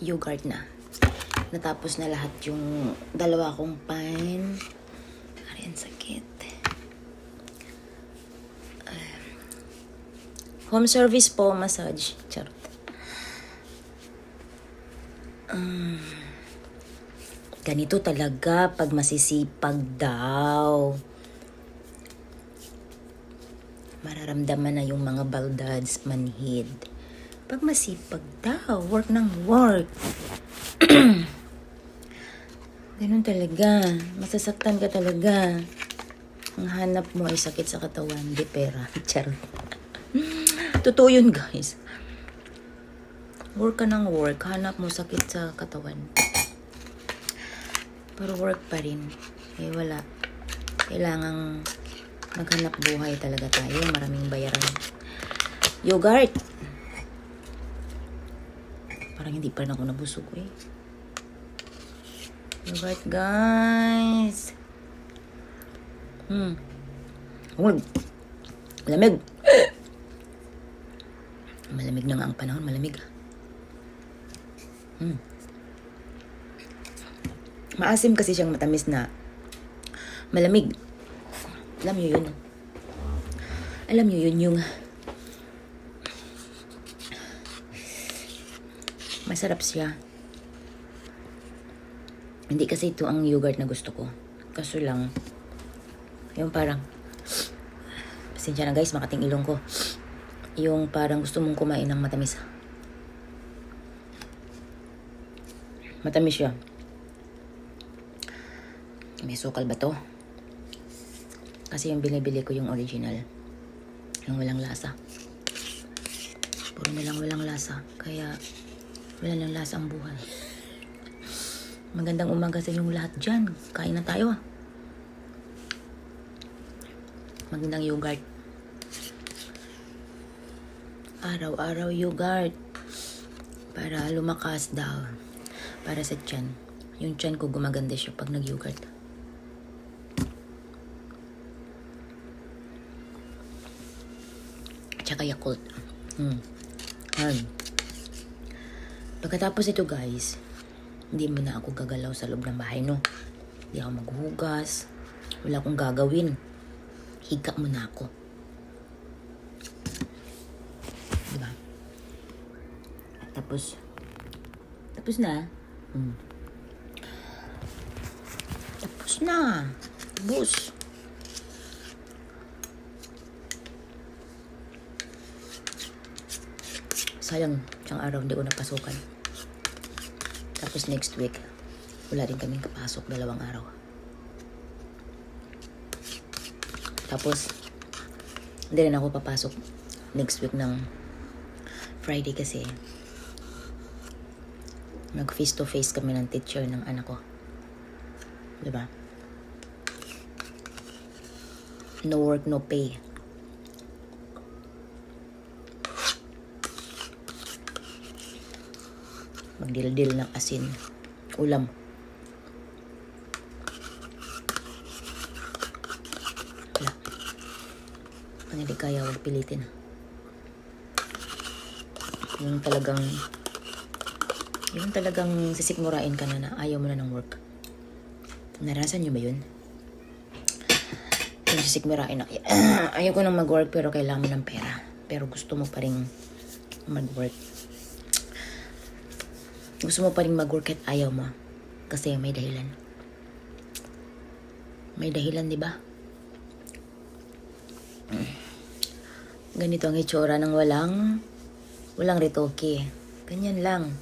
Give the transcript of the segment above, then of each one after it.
yogurt na. Natapos na lahat yung dalawa kong pan. Ayan, sakit. Home service po, massage. Charot. Ganito talaga pag masisipag daw. Mararamdaman na yung mga baldads, manhid. Pag masipag daw, work ng work. Ganun talaga. Masasaktan ka talaga. Ang hanap mo ay sakit sa katawan, di pera. Charot. Totoo yun, guys. Work ka ng work, hanap mo sakit sa katawan. Pero work pa rin. Eh, wala. Kailangang maghanap buhay talaga tayo. Maraming bayaran. Yogurt. Parang hindi pa rin ako nabusog eh. Yogurt, guys. Uy. Malamig. Malamig na nga ang panahon. Malamig. Maasim kasi siyang matamis na malamig. Alam niyo yun. Alam niyo yun yung masarap siya. Hindi kasi ito ang yogurt na gusto ko. Kaso lang, yung parang, pasensya na guys, makating ilong ko. Yung parang gusto mong kumain ng matamis. Matamis siya. May sukal ba to? Kasi yung binibili ko yung original. Yung walang lasa. Puro nilang walang lasa. Kaya wala lang lasa ang buhay. Magandang umaga sa inyong lahat dyan. Kain na tayo. Magandang yogurt. Araw-araw yogurt. Para lumakas daw. Para sa tiyan. Yung tiyan ko gumaganda siya pag nag-yogurt. Tsaka Yakult. Pagkatapos ito guys, hindi mo na ako gagalaw sa loob ng bahay, no? Hindi ako maghuhugas. Wala akong gagawin. Higa mo na ako. Diba? At tapos na. Tapos na. Bus. Sayang, siyang araw hindi ko napasukan. Tapos next week, wala rin kaming kapasok, 2 araw. Tapos, hindi rin ako papasok next week ng Friday kasi nag face to face kami ng teacher ng anak ko. Diba? No work, no pay. Magdildil ng asin. Ulam. Wala. Pag hindi kaya, huwag pilitin. Yung talagang sisikmurain ka na ayaw mo na ng work. Naranasan nyo ba yun? Yung sisikmurain na, ayaw ko nang mag-work pero kailangan mo ng pera. Pero gusto mo pa rin mag-work. Gusto mo pa rin mag-work at ayaw mo. Kasi may dahilan. May dahilan, di ba? Ganito ang itsura ng walang retoke. Ganyan lang.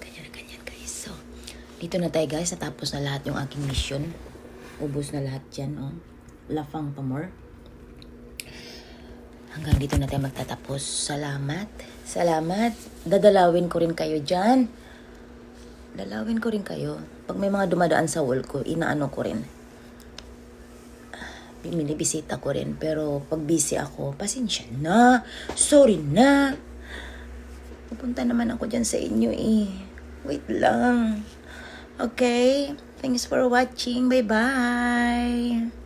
Ganyan, guys. So, dito na tayo, guys. Natapos na lahat yung aking mission. Ubus na lahat dyan, oh. Lafang pa more. Hanggang dito na tayo magtatapos. Salamat. Dadalawin ko rin kayo dyan. Dalawin ko rin kayo. Pag may mga dumadaan sa wall ko, inaano ko rin. Binibisita ko rin. Pero pag busy ako, pasensya na. Sorry na. Pupunta naman ako dyan sa inyo eh. Wait lang. Okay? Thanks for watching. Bye-bye.